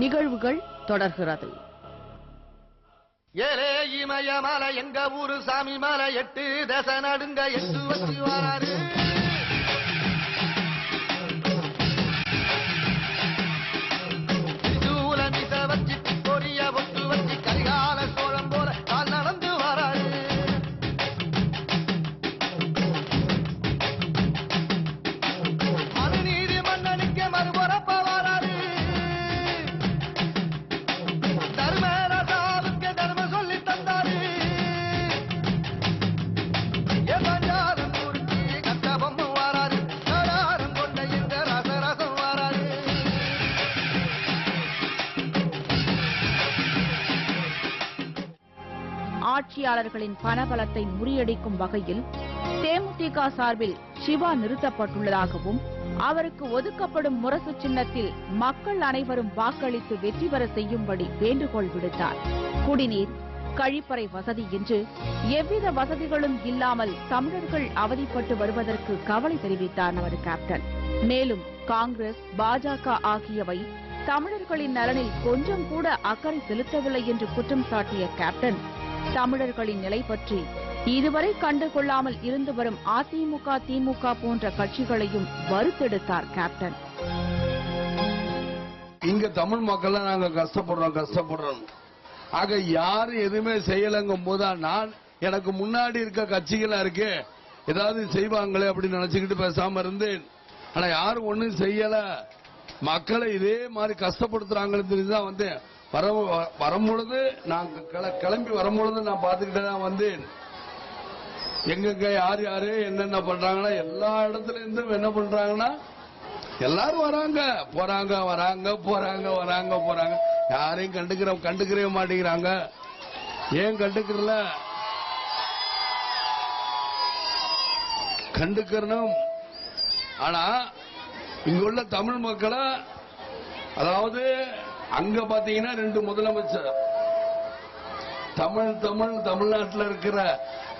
நிகழ்வுகள் தொடர்கிறது. ஏலே இமயமலை எங்க ஊரு சாமி மலை 8 தசை நடுங்க 8 வச்சு வராரு. ஆட்சியாளர்களின் பணபலத்தை முறியடிக்கும் வகையில் தேமுதிக சார்பில் சிவா நிறுத்தப்பட்டுள்ளதாகவும் அவருக்கு ஒதுக்கப்படும் முரசு சின்னத்தில் மக்கள் அனைவரும் வாக்களித்து வெற்றி பெற செய்யும்படி வேண்டுகோள் விடுத்தார். குடிநீர், கழிப்பறை வசதி என்று எவ்வித வசதிகளும் இல்லாமல் தமிழர்கள் அவதிப்பட்டு வருவதற்கு கவலை தெரிவித்தார் நமது கேப்டன். மேலும் காங்கிரஸ், பாஜக ஆகியவை தமிழர்களின் நலனில் கொஞ்சம் கூட அக்கறை செலுத்தவில்லை என்று குற்றம் சாட்டிய கேப்டன் தமிழர்களின் நிலை பற்றி இதுவரை கண்டுகொள்ளாமல் இருந்து வரும் அதிமுக, திமுக போன்ற கட்சிகளையும் வறுத்தெடுத்தார் கேப்டன். இங்க தமிழ் மக்கள் நாங்க கஷ்டப்படுறோம். ஆக யாரும் எதுவுமே செய்யலங்கும் போது நான் எனக்கு முன்னாடி இருக்க கட்சிகளா இருக்கு ஏதாவது செய்வாங்களே அப்படின்னு நினைச்சுக்கிட்டு பேசாம இருந்தேன். ஆனா யாரும் ஒண்ணும் செய்யல. மக்களை இதே மாதிரி கஷ்டப்படுத்துறாங்கன்னு தெரிஞ்சுதான் வந்தேன். வரும்பொழுது நான் கிளம்பி வரும்பொழுது நான் பார்த்துக்கிட்டே தான் வந்தேன். எங்க யார் யாரு என்னென்ன பண்றாங்கன்னா எல்லா இடத்துல இருந்தும் என்ன பண்றாங்கன்னா எல்லாரும் போறாங்க. யாரையும் கண்டுக்கிறவே மாட்டேங்கிறாங்க. ஏன் கண்டுக்கிறனும். ஆனா இங்க உள்ள தமிழ் மக்களை, அதாவது அங்க பாத்தீங்கன்னா 2 முதலமைச்சர், தமிழ்நாட்டில் இருக்கிற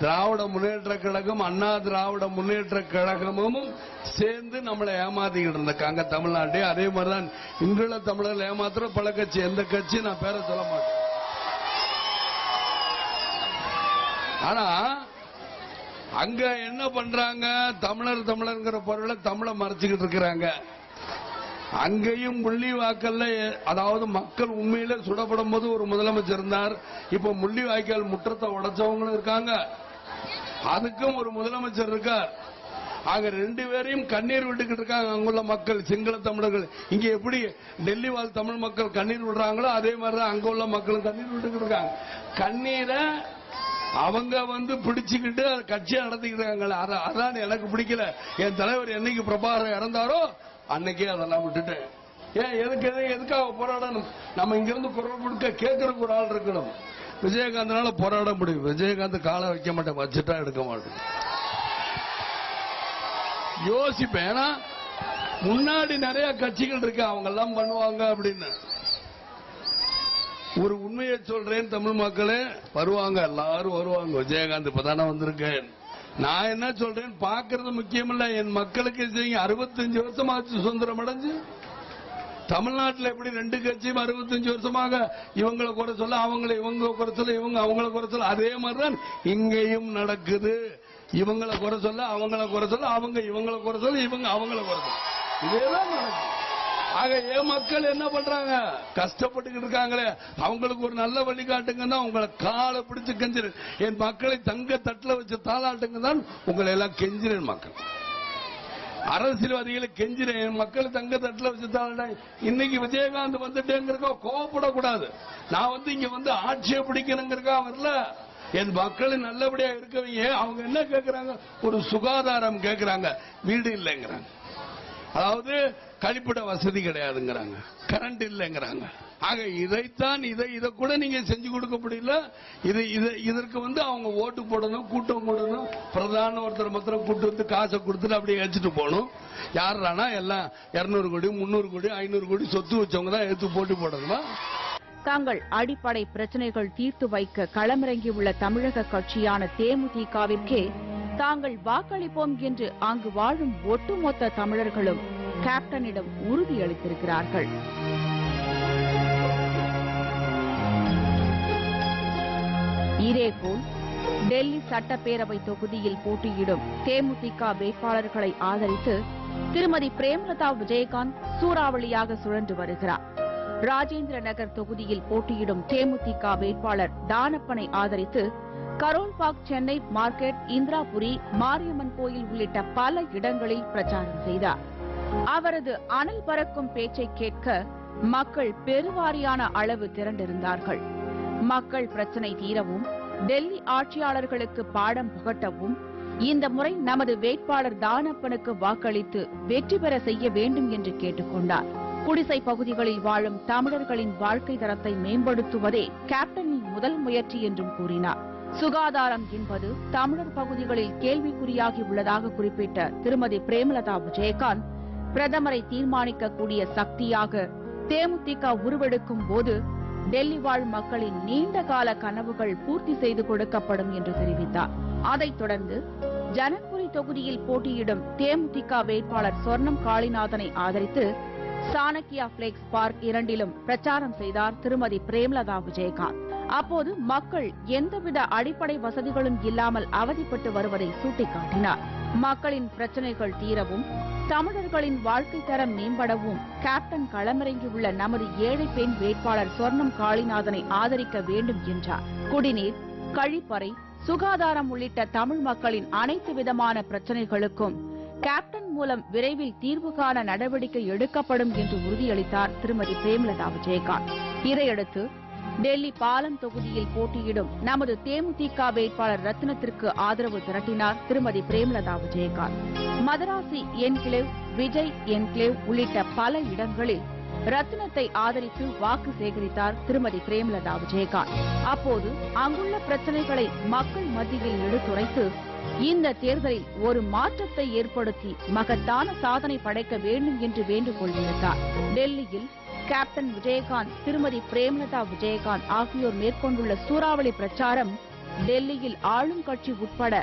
திராவிட முன்னேற்ற கழகம், அண்ணா திராவிட முன்னேற்ற கழகமும் சேர்ந்து நம்மளை ஏமாத்திக்கிட்டு இருந்தாங்க தமிழ்நாட்டே. அதே மாதிரிதான் இங்குள்ள தமிழர்கள் ஏமாத்துற பல கட்சி. எந்த கட்சி நான் பேரை சொல்ல மாட்டேன். ஆனா அங்க என்ன பண்றாங்க? தமிழர்ங்கிற பொருளை தமிழை மறைச்சுக்கிட்டு இருக்கிறாங்க. அங்கேயும் முள்ளி வாய்க்கால்ல, அதாவது மக்கள் உண்மையில சுடப்படும் போது ஒரு முதலமைச்சர் இருந்தார். இப்ப முள்ளி வாய்க்கால் முற்றத்தை உடைச்சவங்களும் இருக்காங்க. அதுக்கும் ஒரு முதலமைச்சர் இருக்கார். ஆக 2 பேரையும் கண்ணீர் விட்டுக்கிட்டு இருக்காங்க அங்குள்ள மக்கள், சிங்கள தமிழர்கள். இங்க எப்படி டெல்லி வாழ் தமிழ் மக்கள் கண்ணீர் விடுறாங்களோ அதே மாதிரிதான் அங்க உள்ள மக்களும் கண்ணீர் விட்டுக்கிட்டு இருக்காங்க. கண்ணீரை அவங்க பிடிச்சுக்கிட்டு கட்சியை நடத்திக்கிட்டாங்க. அதான் எனக்கு பிடிக்கல. என் தலைவர் என்னைக்கு பிரபாகரன் இறந்தாரோ அன்னைக்கே அதெல்லாம் விட்டுட்டேன். ஏன் எதுக்காக போராடணும்? நம்ம இங்கிருந்து குரல் கொடுக்க கேட்கறதுக்கு ஒரு ஆள் இருக்கணும். விஜயகாந்தனால போராட முடியும். விஜயகாந்த் காலை வைக்க மாட்டேன், வச்சுட்டா எடுக்க மாட்டேன். யோசிப்பேன். ஏன்னா முன்னாடி நிறைய கட்சிகள் இருக்கு, அவங்க எல்லாம் பண்ணுவாங்க அப்படின்னு. ஒரு உண்மையை சொல்றேன், தமிழ் மக்களே வருவாங்க, எல்லாரும் வருவாங்க. விஜயகாந்த் இப்பதானே வந்திருக்கேன். நான் என்ன சொல்றேன், பாக்குறது முக்கியம் இல்ல. என் மக்களுக்கு செய்யுங்க. 65 வருஷமாச்சு சுதந்திரம் அடைஞ்சு. தமிழ்நாட்டில் எப்படி 2 கட்சியும் 65 வருஷமாக இவங்களை குறை சொல்ல, இவங்க குறை சொல்ல, இவங்க அவங்களை குறை சொல்ல, அதே மாதிரிதான் இங்கேயும் நடக்குது. இவங்களை குறை சொல்ல, அவங்களை குறை சொல்ல, அவங்க இவங்களை குறை சொல்ல, இவங்க அவங்களை குறை சொல்ல, இதேதான் நடக்குது. ஆக என் மக்கள் என்ன பண்றாங்க? கஷ்டப்பட்டுக்கிட்டு இருக்காங்களே, அவங்களுக்கு ஒரு நல்ல வழிகாட்டுங்க தான் உங்களை காலை பிடிச்சு கெஞ்சிறேன். என் மக்களை தங்க தட்டில் வச்சு தாளாட்டுங்க தான் உங்களை எல்லாம் கெஞ்சிறேன். மக்கள் அரசியல்வாதிகளை கெஞ்சிறேன், என் மக்களை தங்க தட்டில் வச்சு தாளாட்ட. இன்னைக்கு விஜயகாந்த் வந்துட்டேங்கிறக்கா கோவப்படக்கூடாது. நான் இங்க ஆட்சியை பிடிக்கணுங்கிறக்கா வரல. என் மக்களை நல்லபடியா இருக்கவங்க அவங்க என்ன கேட்கிறாங்க? ஒரு சுகாதாரம் கேட்கிறாங்க, வீடு இல்லைங்கிறாங்க. அதாவது கழிப்பிட வசதி கிடையாதுங்கிறாங்க, கரண்ட் இல்லைங்கிறாங்க. ஆக இதைத்தான் இதை கூட நீங்க செஞ்சு கொடுக்க முடியல. இதற்கு அவங்க ஓட்டு போடணும், கூட்டம் போடணும், பிரதான ஒருத்தர் மாத்திரம் கூட்டு காசை கொடுத்துட்டு அப்படியே வச்சுட்டு போகணும். யாரானா எல்லாம் 200 கோடி 300 கோடி 500 கோடி சொத்து வச்சவங்க தான் எடுத்து போட்டு போடணுமா? தங்கள் அடிப்படை பிரச்சனைகள் தீர்த்து வைக்க களமிறங்கியுள்ள தமிழக கட்சியான தேமுதிகவிற்கே தாங்கள் வாக்களிப்போம் என்று அங்கு வாழும் ஒட்டுமொத்த தமிழர்களும் கேப்டனிடம் உறுதியளித்திருக்கிறார்கள். இதேபோல் டெல்லி சட்டப்பேரவை தொகுதியில் போட்டியிடும் தேமுதிக வேட்பாளர்களை ஆதரித்து திருமதி பிரேமலதா விஜயகாந்த் சூறாவளியாக சுழன்று வருகிறார். ராஜேந்திர நகர் தொகுதியில் போட்டியிடும் தேமுதிக வேட்பாளர் தானப்பனை ஆதரித்து கரோல்பாக், சென்னை மார்க்கெட், இந்திராபுரி, மாரியம்மன் கோயில் உள்ளிட்ட பல இடங்களில் பிரச்சாரம் செய்தார். அவரது அனல் பறக்கும் பேச்சை கேட்க மக்கள் பெருவாரியான அளவு திரண்டிருந்தார்கள். மக்கள் பிரச்சினை தீரவும், டெல்லி ஆட்சியாளர்களுக்கு பாடம் புகட்டவும் இந்த முறை நமது வேட்பாளர் தானப்பனுக்கு வாக்களித்து வெற்றி பெற செய்ய வேண்டும் என்று கேட்டுக் கொண்டார். குடிசை பகுதிகளில் வாழும் தமிழர்களின் வாழ்க்கை தரத்தை மேம்படுத்துவதே கேப்டனின் முதல் முயற்சி என்றும் கூறினார். சுகாதாரம் என்பது தமிழர் பகுதிகளில் கேள்விக்குறியாகி உள்ளதாக குறிப்பிட்ட திருமதி பிரேமலதா விஜயகாந்த், பிரதமரை தீர்மானிக்கக்கூடிய சக்தியாக தேமுதிக உருவெடுக்கும் போது டெல்லி வாழ் மக்களின் நீண்ட கால கனவுகள் பூர்த்தி செய்து கொடுக்கப்படும் என்று தெரிவித்தார். அதைத் தொடர்ந்து ஜனக்புரி தொகுதியில் போட்டியிடும் தேமுதிக வேட்பாளர் சொர்ணம் காளிநாதனை ஆதரித்து சாணக்கியா பிளெக்ஸ் பார்க் இரண்டிலும் பிரச்சாரம் செய்தார் திருமதி பிரேமலதா விஜயகாந்த். அப்போது மக்கள் எந்தவித அடிப்படை வசதிகளும் இல்லாமல் அவதிப்பட்டு வருவதை சுட்டிக்காட்டினார். மக்களின் பிரச்சினைகள் தீரவும், தமிழர்களின் வாழ்க்கை தரம் மேம்படவும் கேப்டன் களமிறங்கியுள்ள நமது ஏழை பெண் வேட்பாளர் சொர்ணம் காளிநாதனை ஆதரிக்க வேண்டும் என்றார். குடிநீர், கழிப்பறை, சுகாதாரம் உள்ளிட்ட தமிழ் மக்களின் அனைத்து விதமான பிரச்சினைகளுக்கும் கேப்டன் மூலம் விரைவில் தீர்வு காண நடவடிக்கை எடுக்கப்படும் என்று உறுதியளித்தார் திருமதி பிரேமலதா விஜயகாந்த். இதையடுத்து டெல்லி பாலம் தொகுதியில் போட்டியிடும் நமது தேமுதிக வேட்பாளர் ரத்னத்திற்கு ஆதரவு திரட்டினார் திருமதி பிரேமலதா விஜயகாந்த். மதராசி என்கிளேவ், விஜய் என்கிளேவ் உள்ளிட்ட பல இடங்களில் ரத்னத்தை ஆதரித்து வாக்கு சேகரித்தார் திருமதி பிரேமலதா விஜயகாந்த். அப்போது அங்குள்ள பிரச்சினைகளை மக்கள் மத்தியில் எடுத்துரைத்து இந்த தேர்தலில் ஒரு மாற்றத்தை ஏற்படுத்தி மகத்தான சாதனை படைக்க வேண்டும் என்று வேண்டுகோள் விடுத்தார். டெல்லியில் கேப்டன் விஜயகாந்த், திருமதி பிரேமலதா விஜயகாந்த் ஆகியோர் மேற்கொண்டுள்ள சூறாவளி பிரச்சாரம் டெல்லியில் ஆளும் கட்சி உட்பட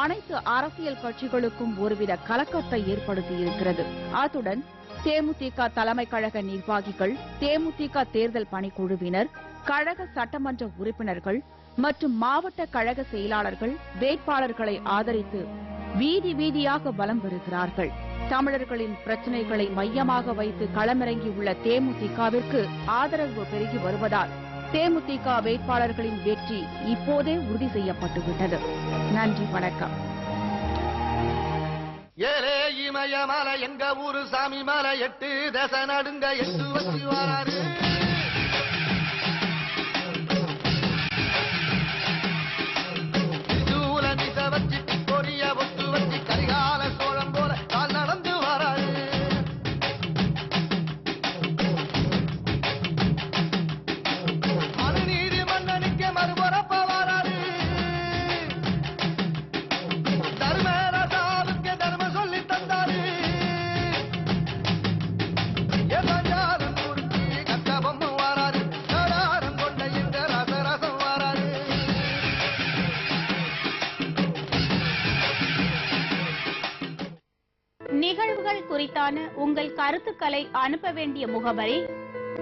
அனைத்து அரசியல் கட்சிகளுக்கும் ஒருவித கலக்கத்தை ஏற்படுத்தியிருக்கிறது. அத்துடன் தேமுதிக தலைமை கழக நிர்வாகிகள், தேமுதிக தேர்தல் பணிக்குழுவினர், கழக சட்டமன்ற உறுப்பினர்கள் மற்றும் மாவட்ட கழக செயலாளர்கள் வேட்பாளர்களை ஆதரித்து வீதி வீதியாக வலம் வருகிறார்கள். தமிழர்களின் பிரச்சினைகளை மையமாக வைத்து களமிறங்கியுள்ள தேமுதிகவிற்கு ஆதரவு பெருகி வருவதால் தேமுதிக வேட்பாளர்களின் வெற்றி இப்போதே உறுதி செய்யப்பட்டுவிட்டது. நன்றி, வணக்கம். ஏலே இமய மலை எங்க ஊரு சாமி மலை 8 தசை நடுங்க 8 வச்சு வராரு. நிகழ்வுகள் குறித்தான உங்கள் கருத்துக்களை அனுப்ப வேண்டிய முகவரி